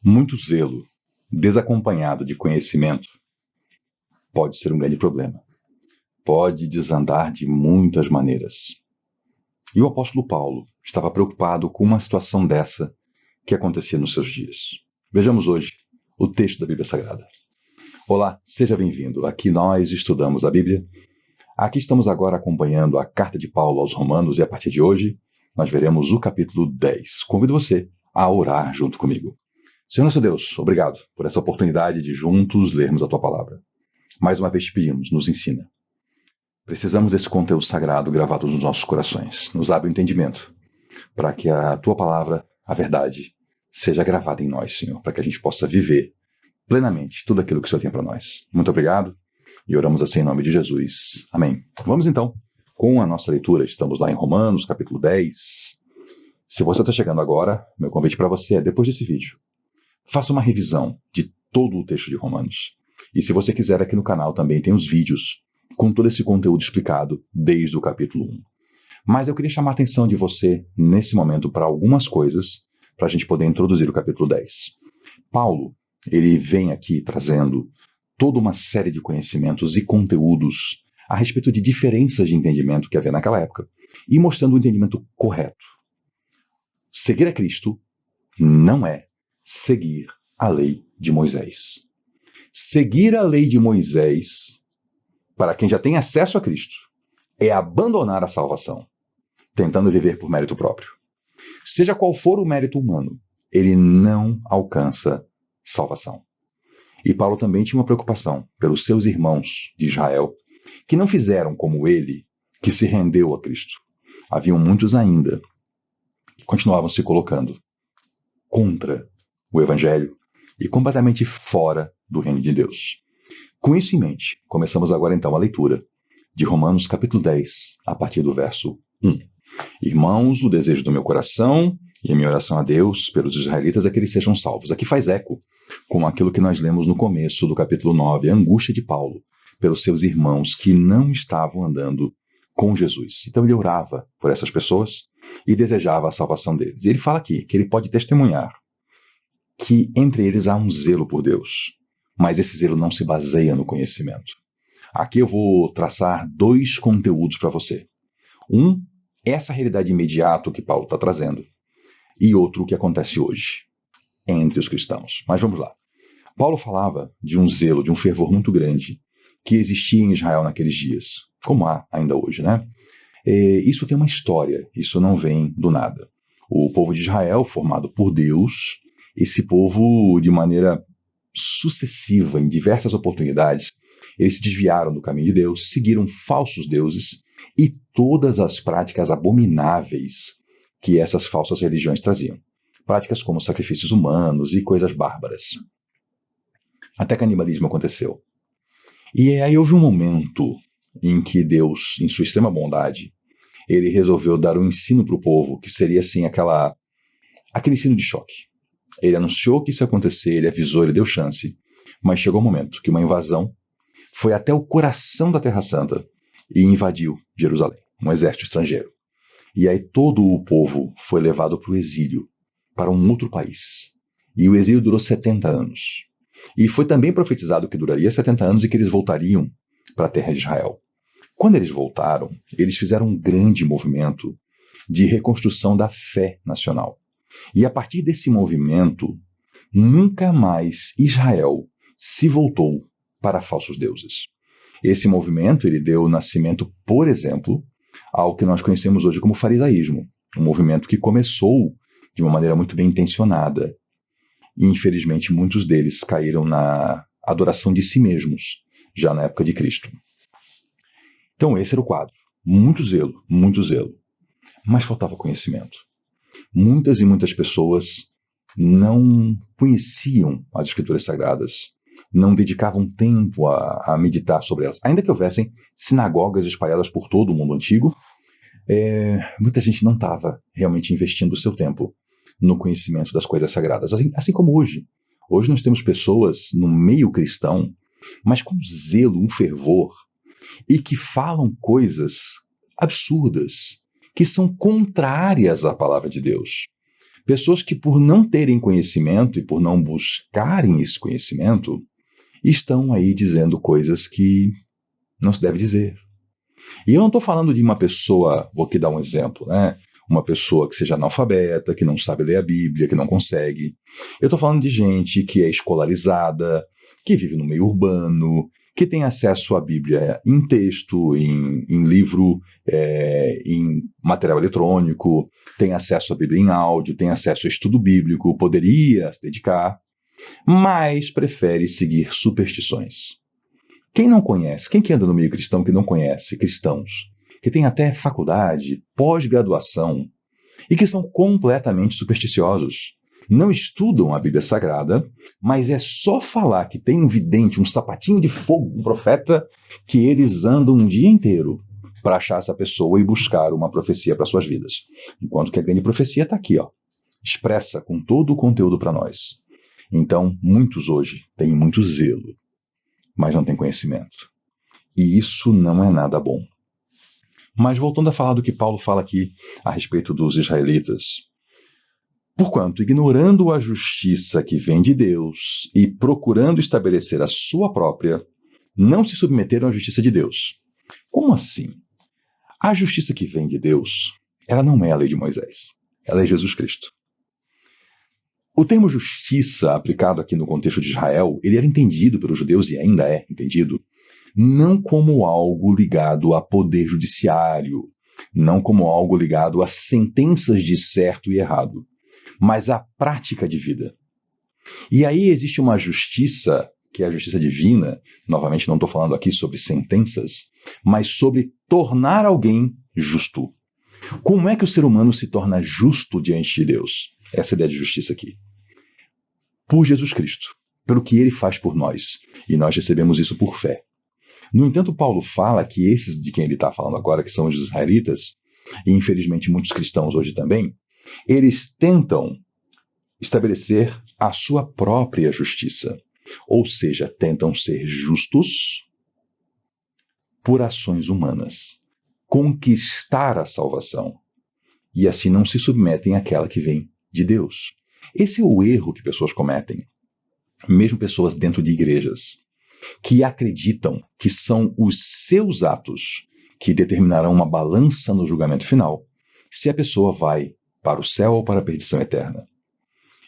Muito zelo, desacompanhado de conhecimento, pode ser um grande problema. Pode desandar de muitas maneiras. E o apóstolo Paulo estava preocupado com uma situação dessa que acontecia nos seus dias. Vejamos hoje o texto da Bíblia Sagrada. Olá, seja bem-vindo. Aqui nós estudamos a Bíblia. Aqui estamos agora acompanhando a carta de Paulo aos Romanos e a partir de hoje nós veremos o capítulo 10. Convido você a orar junto comigo. Senhor nosso Deus, obrigado por essa oportunidade de juntos lermos a Tua Palavra. Mais uma vez te pedimos, nos ensina. Precisamos desse conteúdo sagrado gravado nos nossos corações. Nos abre o entendimento para que a Tua Palavra, a verdade, seja gravada em nós, Senhor, para que a gente possa viver plenamente tudo aquilo que o Senhor tem para nós. Muito obrigado e oramos assim em nome de Jesus. Amém. Vamos então com a nossa leitura. Estamos lá em Romanos, capítulo 10. Se você está chegando agora, meu convite para você é, depois desse vídeo, faça uma revisão de todo o texto de Romanos. E se você quiser, aqui no canal também tem os vídeos com todo esse conteúdo explicado desde o capítulo 1. Mas eu queria chamar a atenção de você, nesse momento, para algumas coisas, para a gente poder introduzir o capítulo 10. Paulo, ele vem aqui trazendo toda uma série de conhecimentos e conteúdos a respeito de diferenças de entendimento que havia naquela época e mostrando o entendimento correto. Seguir a Cristo não é seguir a lei de Moisés. Seguir a lei de Moisés, para quem já tem acesso a Cristo, é abandonar a salvação, tentando viver por mérito próprio. Seja qual for o mérito humano, ele não alcança salvação. E Paulo também tinha uma preocupação pelos seus irmãos de Israel, que não fizeram como ele, que se rendeu a Cristo. Haviam muitos ainda que continuavam se colocando contra o Evangelho e completamente fora do reino de Deus. Com isso em mente, começamos agora então a leitura de Romanos capítulo 10, a partir do verso 1. Irmãos, o desejo do meu coração e a minha oração a Deus pelos israelitas é que eles sejam salvos. Aqui faz eco com aquilo que nós lemos no começo do capítulo 9, a angústia de Paulo pelos seus irmãos que não estavam andando com Jesus. Então ele orava por essas pessoas e desejava a salvação deles. E ele fala aqui que ele pode testemunhar que entre eles há um zelo por Deus, mas esse zelo não se baseia no conhecimento. Aqui eu vou traçar dois conteúdos para você. Um, essa realidade imediata que Paulo está trazendo, e outro, o que acontece hoje entre os cristãos. Mas vamos lá. Paulo falava de um zelo, de um fervor muito grande que existia em Israel naqueles dias, como há ainda hoje, né? Isso tem uma história, isso não vem do nada. O povo de Israel, formado por Deus, esse povo, de maneira sucessiva, em diversas oportunidades, eles se desviaram do caminho de Deus, seguiram falsos deuses e todas as práticas abomináveis que essas falsas religiões traziam. Práticas como sacrifícios humanos e coisas bárbaras. Até canibalismo aconteceu. E aí houve um momento em que Deus, em sua extrema bondade, ele resolveu dar um ensino para o povo, que seria assim aquele ensino de choque. Ele anunciou que isso ia acontecer, ele avisou, ele deu chance, mas chegou um momento que uma invasão foi até o coração da Terra Santa e invadiu Jerusalém, um exército estrangeiro. E aí todo o povo foi levado para o exílio, para um outro país. E o exílio durou 70 anos. E foi também profetizado que duraria 70 anos e que eles voltariam para a terra de Israel. Quando eles voltaram, eles fizeram um grande movimento de reconstrução da fé nacional. E a partir desse movimento, nunca mais Israel se voltou para falsos deuses. Esse movimento ele deu nascimento, por exemplo, ao que nós conhecemos hoje como farisaísmo, um movimento que começou de uma maneira muito bem intencionada. E, infelizmente, muitos deles caíram na adoração de si mesmos, já na época de Cristo. Então, esse era o quadro. Muito zelo, mas faltava conhecimento. Muitas e muitas pessoas não conheciam as Escrituras Sagradas, não dedicavam tempo a meditar sobre elas. Ainda que houvessem sinagogas espalhadas por todo o mundo antigo, muita gente não estava realmente investindo o seu tempo no conhecimento das coisas sagradas, assim como hoje. Hoje nós temos pessoas no meio cristão, mas com zelo, um fervor, e que falam coisas absurdas, que são contrárias à palavra de Deus. Pessoas que, por não terem conhecimento e por não buscarem esse conhecimento, estão aí dizendo coisas que não se deve dizer. E eu não estou falando de uma pessoa, vou aqui dar um exemplo, né? Uma pessoa que seja analfabeta, que não sabe ler a Bíblia, que não consegue. Eu estou falando de gente que é escolarizada, que vive no meio urbano, que tem acesso à Bíblia em texto, em livro, em material eletrônico, tem acesso à Bíblia em áudio, tem acesso a estudo bíblico, poderia se dedicar, mas prefere seguir superstições. Quem não conhece, quem que anda no meio cristão que não conhece cristãos, que tem até faculdade, pós-graduação, e que são completamente supersticiosos, não estudam a Bíblia Sagrada, mas é só falar que tem um vidente, um sapatinho de fogo, um profeta, que eles andam um dia inteiro para achar essa pessoa e buscar uma profecia para suas vidas. Enquanto que a grande profecia está aqui, ó, expressa com todo o conteúdo para nós. Então, muitos hoje têm muito zelo, mas não têm conhecimento. E isso não é nada bom. Mas voltando a falar do que Paulo fala aqui a respeito dos israelitas. Porquanto, ignorando a justiça que vem de Deus e procurando estabelecer a sua própria, não se submeteram à justiça de Deus. Como assim? A justiça que vem de Deus, ela não é a lei de Moisés. Ela é Jesus Cristo. O termo justiça, aplicado aqui no contexto de Israel, ele era entendido pelos judeus e ainda é entendido, não como algo ligado a poder judiciário, não como algo ligado a sentenças de certo e errado, mas a prática de vida. E aí existe uma justiça, que é a justiça divina, novamente não estou falando aqui sobre sentenças, mas sobre tornar alguém justo. Como é que o ser humano se torna justo diante de Deus? Essa é a ideia de justiça aqui. Por Jesus Cristo, pelo que ele faz por nós, e nós recebemos isso por fé. No entanto, Paulo fala que esses de quem ele está falando agora, que são os israelitas, e infelizmente muitos cristãos hoje também, eles tentam estabelecer a sua própria justiça. Ou seja, tentam ser justos por ações humanas, conquistar a salvação, e assim não se submetem àquela que vem de Deus. Esse é o erro que pessoas cometem, mesmo pessoas dentro de igrejas, que acreditam que são os seus atos que determinarão uma balança no julgamento final, se a pessoa vai para o céu ou para a perdição eterna.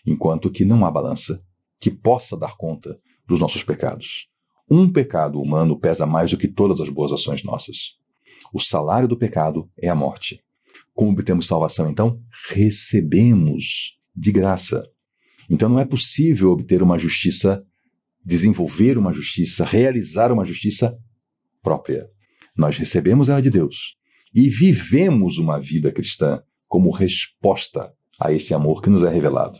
Enquanto que não há balança que possa dar conta dos nossos pecados. Um pecado humano pesa mais do que todas as boas ações nossas. O salário do pecado é a morte. Como obtemos salvação, então? Recebemos de graça. Então não é possível obter uma justiça, desenvolver uma justiça, realizar uma justiça própria. Nós recebemos ela de Deus e vivemos uma vida cristã como resposta a esse amor que nos é revelado.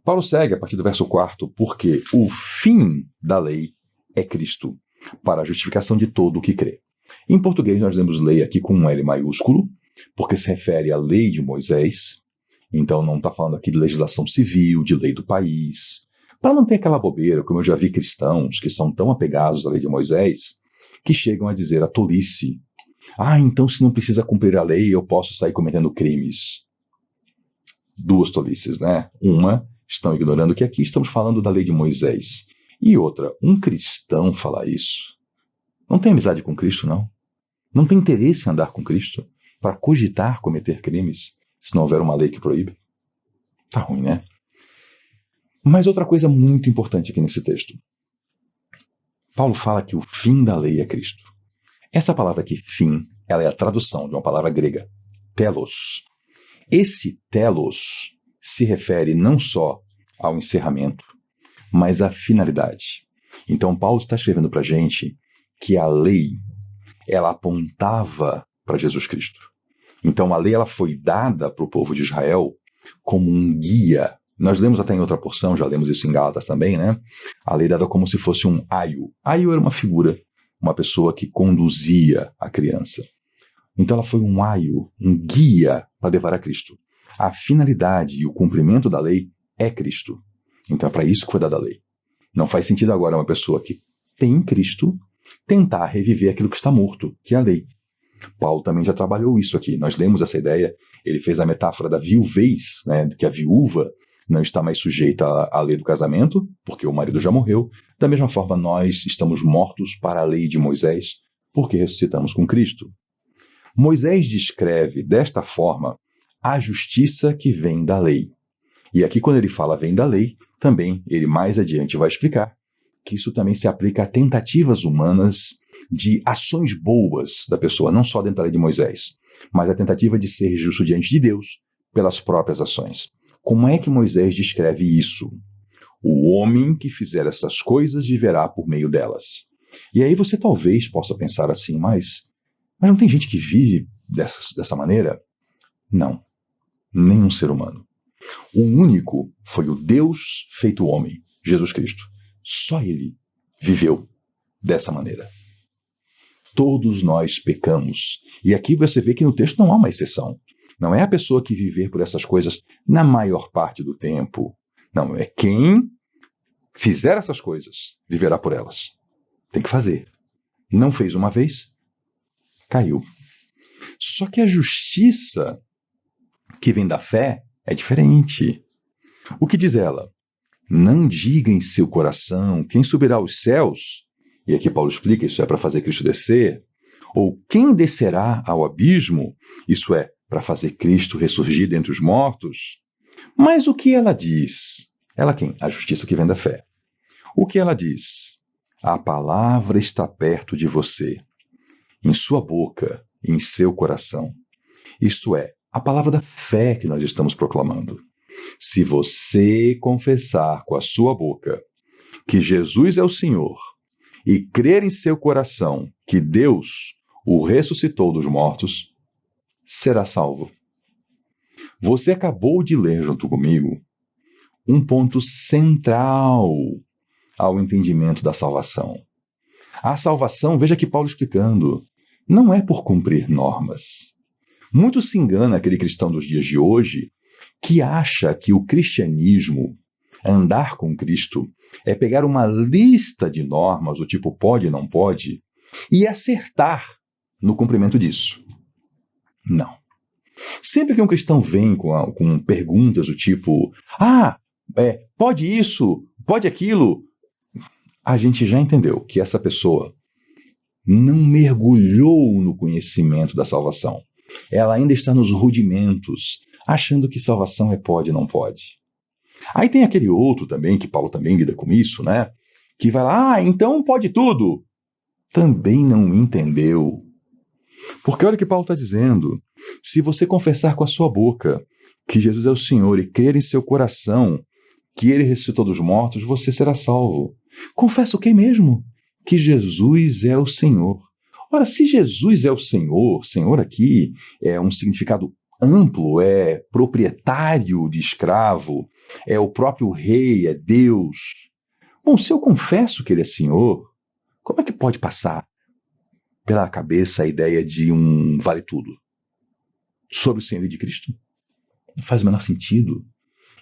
Paulo segue a partir do verso 4, porque o fim da lei é Cristo, para a justificação de todo o que crê. Em português nós lemos lei aqui com um L maiúsculo, porque se refere à lei de Moisés, então não está falando aqui de legislação civil, de lei do país, para não ter aquela bobeira, como eu já vi cristãos que são tão apegados à lei de Moisés, que chegam a dizer a tolice, então se não precisa cumprir a lei, eu posso sair cometendo crimes. Duas tolices, né? Uma, estão ignorando que aqui estamos falando da lei de Moisés. E outra, um cristão falar isso. Não tem amizade com Cristo, não. Não tem interesse em andar com Cristo para cogitar cometer crimes, se não houver uma lei que proíbe. Tá ruim, né? Mas outra coisa muito importante aqui nesse texto. Paulo fala que o fim da lei é Cristo. Essa palavra aqui, fim, ela é a tradução de uma palavra grega, telos. Esse telos se refere não só ao encerramento, mas à finalidade. Então Paulo está escrevendo para a gente que a lei, ela apontava para Jesus Cristo. Então a lei ela foi dada para o povo de Israel como um guia. Nós lemos até em outra porção, já lemos isso em Gálatas também, né? A lei dada como se fosse um aio. Aio era uma figura, uma pessoa que conduzia a criança. Então ela foi um aio, um guia para levar a Cristo. A finalidade e o cumprimento da lei é Cristo. Então é para isso que foi dada a lei. Não faz sentido agora uma pessoa que tem Cristo tentar reviver aquilo que está morto, que é a lei. Paulo também já trabalhou isso aqui. Nós lemos essa ideia, ele fez a metáfora da viuvez, né, que a viúva não está mais sujeita à lei do casamento, porque o marido já morreu. Da mesma forma, nós estamos mortos para a lei de Moisés, porque ressuscitamos com Cristo. Moisés descreve desta forma a justiça que vem da lei. E aqui, quando ele fala vem da lei, também ele mais adiante vai explicar que isso também se aplica a tentativas humanas de ações boas da pessoa, não só dentro da lei de Moisés, mas a tentativa de ser justo diante de Deus pelas próprias ações. Como é que Moisés descreve isso? O homem que fizer essas coisas viverá por meio delas. E aí você talvez possa pensar assim, mas não tem gente que vive dessa maneira? Não, nenhum ser humano. O único foi o Deus feito homem, Jesus Cristo. Só ele viveu dessa maneira. Todos nós pecamos. E aqui você vê que no texto não há uma exceção. Não é a pessoa que viver por essas coisas na maior parte do tempo. Não, é quem fizer essas coisas, viverá por elas. Tem que fazer. Não fez uma vez, caiu. Só que a justiça que vem da fé é diferente. O que diz ela? Não diga em seu coração quem subirá aos céus, e aqui Paulo explica, isso é para fazer Cristo descer, ou quem descerá ao abismo, isso é para fazer Cristo ressurgir dentre os mortos. Mas o que ela diz? Ela quem? A justiça que vem da fé. O que ela diz? A palavra está perto de você, em sua boca e em seu coração. Isto é, a palavra da fé que nós estamos proclamando. Se você confessar com a sua boca que Jesus é o Senhor e crer em seu coração que Deus o ressuscitou dos mortos, será salvo. Você acabou de ler junto comigo um ponto central ao entendimento da salvação. A salvação, veja aqui Paulo explicando, não é por cumprir normas. Muito se engana aquele cristão dos dias de hoje que acha que o cristianismo, andar com Cristo, é pegar uma lista de normas, do tipo pode e não pode, e acertar no cumprimento disso. Não. Sempre que um cristão vem com perguntas do tipo pode isso, pode aquilo, a gente já entendeu que essa pessoa não mergulhou no conhecimento da salvação. Ela ainda está nos rudimentos, achando que salvação é pode e não pode. Aí tem aquele outro também, que Paulo também lida com isso, né? Que vai lá, então pode tudo. Também não entendeu. Porque olha o que Paulo está dizendo. Se você confessar com a sua boca que Jesus é o Senhor e crer em seu coração que ele ressuscitou dos mortos, você será salvo. Confessa o que mesmo? Que Jesus é o Senhor. Ora, se Jesus é o Senhor, Senhor aqui é um significado amplo, é proprietário de escravo, é o próprio rei, é Deus. Bom, se eu confesso que ele é Senhor, como é que pode passar pela cabeça a ideia de um vale-tudo sobre o senhorio de Cristo? Não faz o menor sentido.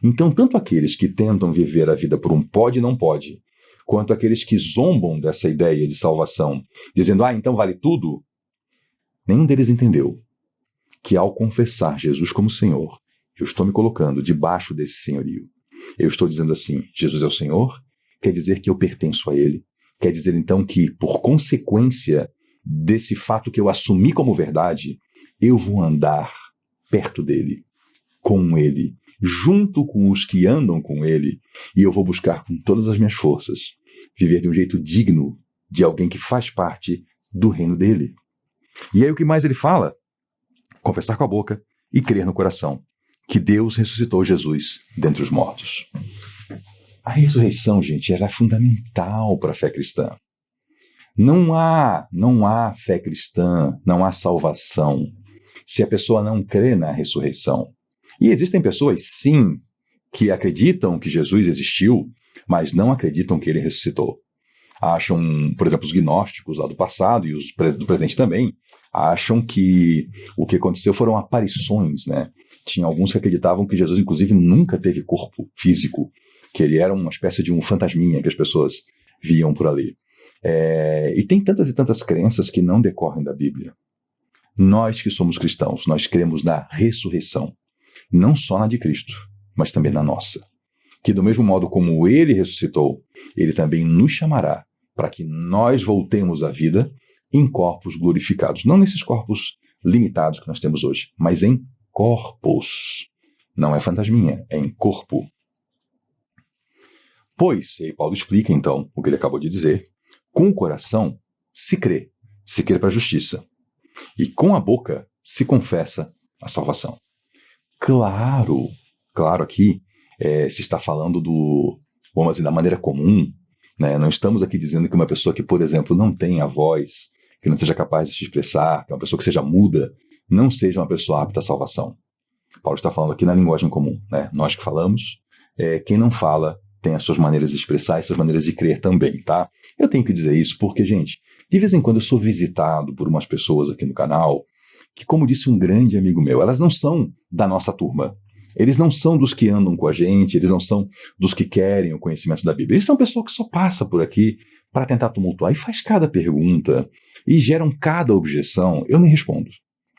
Então, tanto aqueles que tentam viver a vida por um pode e não pode, quanto aqueles que zombam dessa ideia de salvação, dizendo, então vale tudo, nenhum deles entendeu que ao confessar Jesus como Senhor, eu estou me colocando debaixo desse senhorio. Eu estou dizendo assim, Jesus é o Senhor, quer dizer que eu pertenço a Ele, quer dizer então que, por consequência desse fato que eu assumi como verdade, eu vou andar perto dEle, com Ele, junto com os que andam com Ele, e eu vou buscar com todas as minhas forças viver de um jeito digno de alguém que faz parte do reino dEle. E aí o que mais ele fala? Confessar com a boca e crer no coração que Deus ressuscitou Jesus dentre os mortos. A ressurreição, gente, ela é fundamental para a fé cristã. Não há fé cristã, não há salvação se a pessoa não crê na ressurreição. E existem pessoas, sim, que acreditam que Jesus existiu, mas não acreditam que ele ressuscitou. Acham, por exemplo, os gnósticos lá do passado e os do presente também, acham que o que aconteceu foram aparições, né? Tinha alguns que acreditavam que Jesus, inclusive, nunca teve corpo físico, que ele era uma espécie de um fantasminha que as pessoas viam por ali. E tem tantas e tantas crenças que não decorrem da Bíblia. Nós que somos cristãos, nós cremos na ressurreição, não só na de Cristo, mas também na nossa. Que do mesmo modo como Ele ressuscitou, Ele também nos chamará para que nós voltemos à vida em corpos glorificados. Não nesses corpos limitados que nós temos hoje, mas em corpos. Não é fantasminha, é em corpo. Pois, e aí Paulo explica então o que ele acabou de dizer, com o coração se crê para a justiça, e com a boca se confessa a salvação. Claro aqui se está falando vamos dizer, da maneira comum, né? Não estamos aqui dizendo que uma pessoa que, por exemplo, não tenha voz, que não seja capaz de se expressar, que uma pessoa que seja muda, não seja uma pessoa apta à salvação. Paulo está falando aqui na linguagem comum, né? Nós que falamos, quem não fala tem as suas maneiras de expressar e suas maneiras de crer também, tá? Eu tenho que dizer isso porque, gente, de vez em quando eu sou visitado por umas pessoas aqui no canal que, como disse um grande amigo meu, elas não são da nossa turma. Eles não são dos que andam com a gente, eles não são dos que querem o conhecimento da Bíblia. Eles são pessoas que só passam por aqui para tentar tumultuar e faz cada pergunta e geram cada objeção. Eu nem respondo.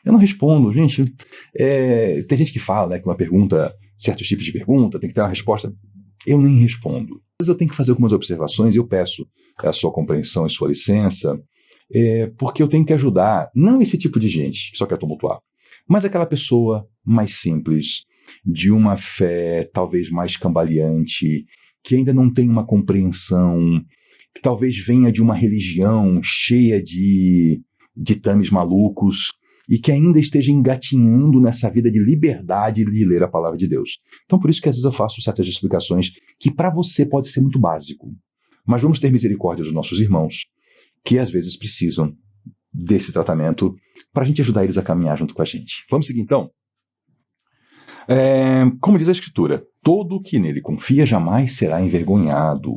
Eu não respondo, gente. Tem gente que fala, né, que uma pergunta, certos tipos de pergunta, tem que ter uma resposta. Eu nem respondo. Às vezes eu tenho que fazer algumas observações e eu peço a sua compreensão e sua licença, porque eu tenho que ajudar, não esse tipo de gente que só quer tumultuar, mas aquela pessoa mais simples, de uma fé talvez mais cambaleante, que ainda não tem uma compreensão, que talvez venha de uma religião cheia de ditames malucos e que ainda esteja engatinhando nessa vida de liberdade de ler a palavra de Deus. Então por isso que às vezes eu faço certas explicações que para você pode ser muito básico, mas vamos ter misericórdia dos nossos irmãos, que às vezes precisam desse tratamento para a gente ajudar eles a caminhar junto com a gente. Vamos seguir então? Como diz a Escritura, todo o que nele confia jamais será envergonhado.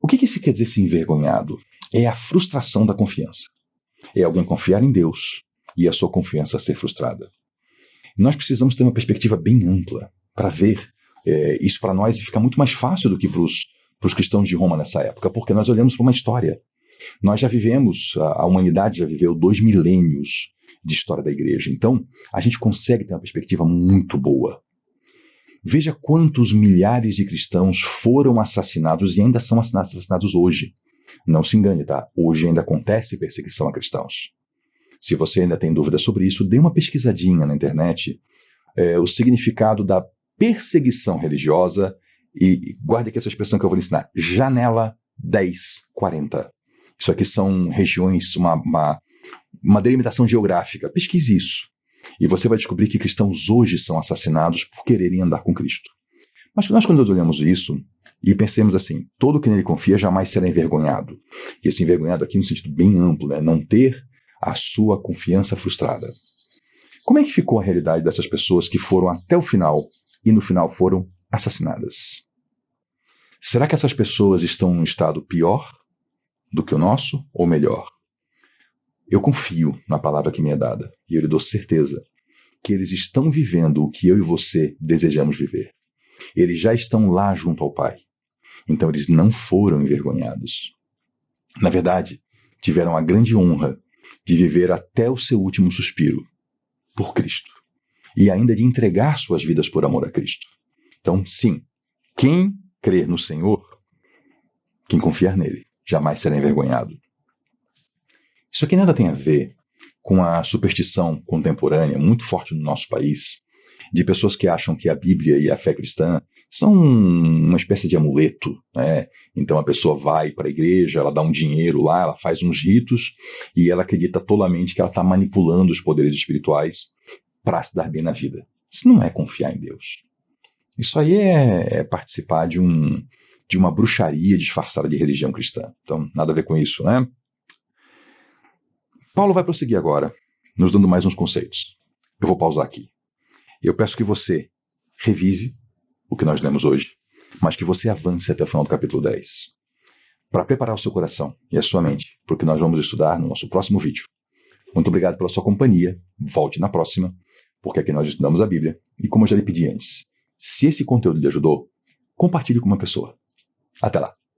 O que isso quer dizer ser envergonhado? É a frustração da confiança. É alguém confiar em Deus e a sua confiança ser frustrada. Nós precisamos ter uma perspectiva bem ampla para ver isso para nós e fica muito mais fácil do que para os cristãos de Roma nessa época, porque nós olhamos para uma história. Nós já vivemos, a humanidade já viveu 2 milênios de história da igreja. Então, a gente consegue ter uma perspectiva muito boa. Veja quantos milhares de cristãos foram assassinados e ainda são assassinados hoje. Não se engane, tá? Hoje ainda acontece perseguição a cristãos. Se você ainda tem dúvida sobre isso, dê uma pesquisadinha na internet, o significado da perseguição religiosa, e guarde aqui essa expressão que eu vou lhe ensinar, janela 1040. Isso aqui são regiões, uma delimitação geográfica. Pesquise isso. E você vai descobrir que cristãos hoje são assassinados por quererem andar com Cristo. Mas nós, quando olhamos isso e pensemos assim, todo que nele confia jamais será envergonhado. E esse envergonhado aqui no sentido bem amplo, né? Não ter a sua confiança frustrada. Como é que ficou a realidade dessas pessoas que foram até o final e no final foram assassinadas? Será que essas pessoas estão num estado pior do que o nosso ou melhor? Eu confio na palavra que me é dada e eu lhe dou certeza que eles estão vivendo o que eu e você desejamos viver. Eles já estão lá junto ao Pai. Então eles não foram envergonhados. Na verdade, tiveram a grande honra de viver até o seu último suspiro por Cristo e ainda de entregar suas vidas por amor a Cristo. Então, sim, quem crer no Senhor, quem confiar nele, jamais será envergonhado. Isso aqui nada tem a ver com a superstição contemporânea, muito forte no nosso país, de pessoas que acham que a Bíblia e a fé cristã são uma espécie de amuleto, né? Então a pessoa vai para a igreja, ela dá um dinheiro lá, ela faz uns ritos e ela acredita tolamente que ela está manipulando os poderes espirituais para se dar bem na vida. Isso não é confiar em Deus. Isso aí é participar de uma bruxaria disfarçada de religião cristã. Então, nada a ver com isso, né? Paulo vai prosseguir agora, nos dando mais uns conceitos. Eu vou pausar aqui. Eu peço que você revise o que nós lemos hoje, mas que você avance até o final do capítulo 10, para preparar o seu coração e a sua mente para o que nós vamos estudar no nosso próximo vídeo. Muito obrigado pela sua companhia, volte na próxima, porque aqui nós estudamos a Bíblia, e como eu já lhe pedi antes, se esse conteúdo lhe ajudou, compartilhe com uma pessoa. Até lá!